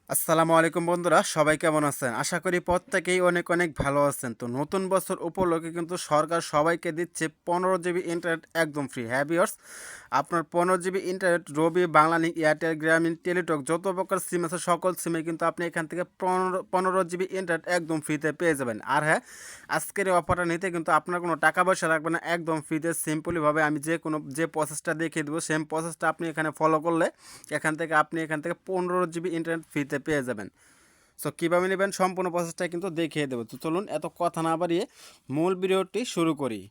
আসসালামু আলাইকুম বন্ধুরা, সবাই কেমন আছেন? আশা করি প্রত্যেকেই অনেক অনেক ভালো আছেন। তো নতুন বছর উপলক্ষে কিন্তু সরকার সবাইকে দিচ্ছে 15 জিবি ইন্টারনেট একদম ফ্রি। হ্যাঁ ভিউয়ার্স, আপনার 15 জিবি ইন্টারনেট রবি, বাংলালিংক, এয়ারটেল, গ্রামীণ, টেলিটক যত প্রকার সিম আছে সকল সিমে কিন্তু আপনি এখান থেকে 15 জিবি ইন্টারনেট একদম ফ্রিতে পেয়ে যাবেন। আর হ্যাঁ, আজকের এই অফারটা নিতে কিন্তু আপনার কোনো টাকা পয়সা লাগবে না, একদম ফ্রিতে সিম্পলিভাবে আমি যে প্রসেসটা দেখিয়ে দেবো সেম প্রসেসটা আপনি এখানে ফলো করলে এখান থেকে 15 জিবি ইন্টারনেট ফ্রিতে পেয়ে যাবেন। সো কীভাবে নেবেন সম্পূর্ণ প্রসেসটা কিন্তু দেখিয়ে দেবো। তো চলুন এত কথা না বাড়িয়ে মূল ভিডিওটি শুরু করি।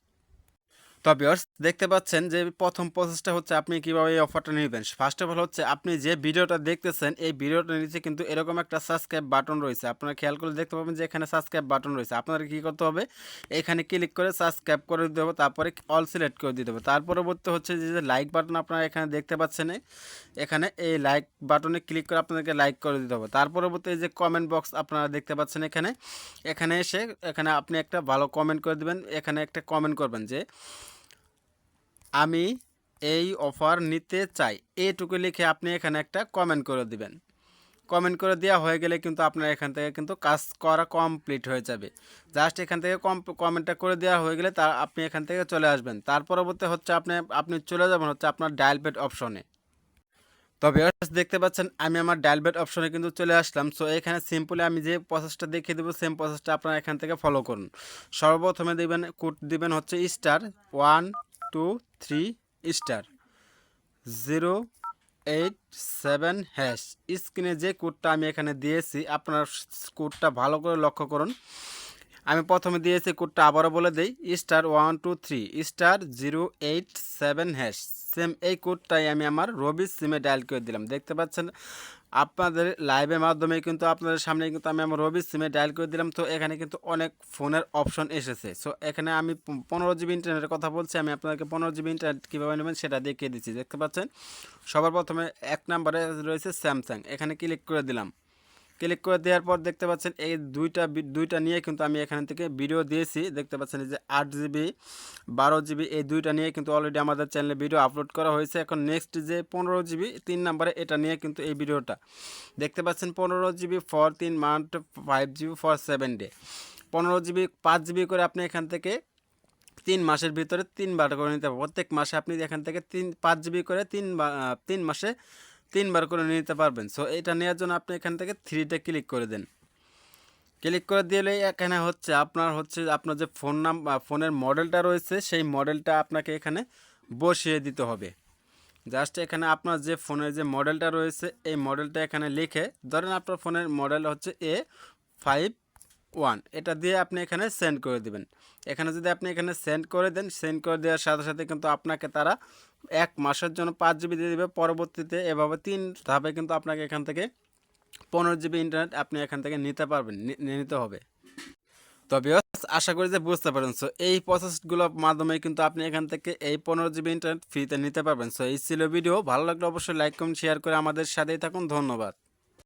তো ভিউয়ার্স, দেখতে পাচ্ছেন যে প্রথম প্রসেসটা হচ্ছে আপনি কীভাবে এই অফারটা নেবেন। ফার্স্ট অফ অল হচ্ছে আপনি যে ভিডিওটা দেখতেছেন এই ভিডিওটার নিচে কিন্তু এরকম একটা সাবস্ক্রাইব বাটন রয়েছে। আপনারা খেয়াল করে দেখতে পাবেন যে এখানে সাবস্ক্রাইব বাটন রয়েছে। আপনাদের কী করতে হবে, এখানে ক্লিক করে সাবস্ক্রাইব করে দিতে হবে, তারপরে অল সিলেক্ট করে দিতে হবে। তার পরবর্তী হচ্ছে যে লাইক বাটন আপনারা এখানে দেখতে পাচ্ছেন, এখানে এই লাইক বাটনে ক্লিক করে আপনাদেরকে লাইক করে দিতে হবে। তার পরবর্তী যে কমেন্ট বক্স আপনারা দেখতে পাচ্ছেন এখানে, এখানে এসে এখানে আপনি একটা ভালো কমেন্ট করে দেবেন। এখানে একটা কমেন্ট করবেন যে আমি এই অফার নিতে চাই, এটুকু লিখে আপনি এখানে একটা কমেন্ট করে দিবেন। কমেন্ট করে দেওয়া হয়ে গেলে কিন্তু আপনার এখান থেকে কিন্তু কাজ করা কমপ্লিট হয়ে যাবে। জাস্ট এখান থেকে কমেন্টটা করে দেওয়া হয়ে গেলে আপনি এখান থেকে চলে আসবেন। তার পরবর্তী হচ্ছে আপনি চলে যাবেন হচ্ছে আপনার ডায়াল প্যাড অপশনে। তবে দেখতে পাচ্ছেন আমি আমার ডায়াল প্যাড অপশনে কিন্তু চলে আসলাম। সো এখানে সিম্পলি আমি যে প্রসেসটা দেখিয়ে দেবো সেম প্রসেসটা আপনারা এখান থেকে ফলো করুন। সর্বপ্রথমে কোড দিবেন হচ্ছে *123* 087#। স্ক্রিনে যে কোডটা আমি এখানে দিয়েছি আপনার কোডটা ভালো করে লক্ষ্য করুন। আমি প্রথমে দিয়েছি কোডটা, আবারও বলে দিই, *123*087#। সেম এই কোডটাই আমি আমার রবির সিমে ডায়াল করে দিলাম। দেখতে পাচ্ছেন আপনাদের লাইভের মাধ্যমে কিন্তু আপনাদের সামনে কিন্তু আমি আমার রবির সিমে ডায়াল করে দিলাম। তো এখানে কিন্তু অনেক ফোনের অপশন এসেছে। সো এখানে আমি 15 জিবি ইন্টারনেটের কথা বলছি, আমি আপনাদেরকে 15 জিবি ইন্টারনেট কীভাবে নেবেন সেটা দেখিয়ে দিচ্ছি। দেখতে পাচ্ছেন সবার প্রথমে 1 নম্বরে রয়েছে স্যামসাং, এখানে ক্লিক করে দিলাম। ক্লিক করে দেওয়ার পর দেখতে পাচ্ছেন এই দুইটা নিয়ে কিন্তু আমি এখান থেকে ভিডিও দিয়েছি। দেখতে পাচ্ছেন এই যে 8 জিবি 12 জিবি এই দুইটা নিয়ে কিন্তু অলরেডি আমাদের চ্যানেলে ভিডিও আপলোড করা হয়েছে। এখন নেক্সট যে 15 জিবি 3 নম্বরে এটা নিয়ে কিন্তু এই ভিডিওটা দেখতে পাচ্ছেন। 15 GB for 3 month, 5 GB for 7 day. 15 GB 5 GB করে আপনি এখান থেকে 3 মাসের ভিতরে 3বার করে নিতে পারবেন। প্রত্যেক মাসে আপনি এখান থেকে 5 জিবি করে 3 মাসে 3বার করে নিতে পারবেন। সো এটা নেওয়ার জন্য আপনি এখান থেকে 3তে ক্লিক করে দেন। ক্লিক করে দিলে এখানে আপনার যে ফোনের মডেলটা রয়েছে সেই মডেলটা আপনাকে এখানে বসিয়ে দিতে হবে। জাস্ট এখানে আপনার যে ফোনের যে মডেলটা রয়েছে এই মডেলটা এখানে লিখে, ধরেন আপনার ফোনের মডেল হচ্ছে A51, এটা দিয়ে আপনি এখানে সেন্ড করে দিবেন। এখানে যদি আপনি এখানে সেন্ড করে দেন, সেন্ড করে দেওয়ার সাথে সাথে কিন্তু আপনাকে তারা 1 মাসের জন্য 5 জিবি দিয়ে দেবে। পরবর্তীতে এভাবে 3 ধাপে কিন্তু আপনাকে এখান থেকে 15 জিবি ইন্টারনেট আপনি এখান থেকে নিতে পারবেন, নিতে হবে। তবে আশা করি যে বুঝতে পারেন। সো এই প্রসেসগুলোর মাধ্যমে কিন্তু আপনি এখান থেকে এই 15 জিবি ইন্টারনেট ফ্রিতে নিতে পারবেন। সো এই ছিল ভিডিও, ভালো লাগলে অবশ্যই লাইক কমেন্ট শেয়ার করে আমাদের সাথেই থাকুন। ধন্যবাদ।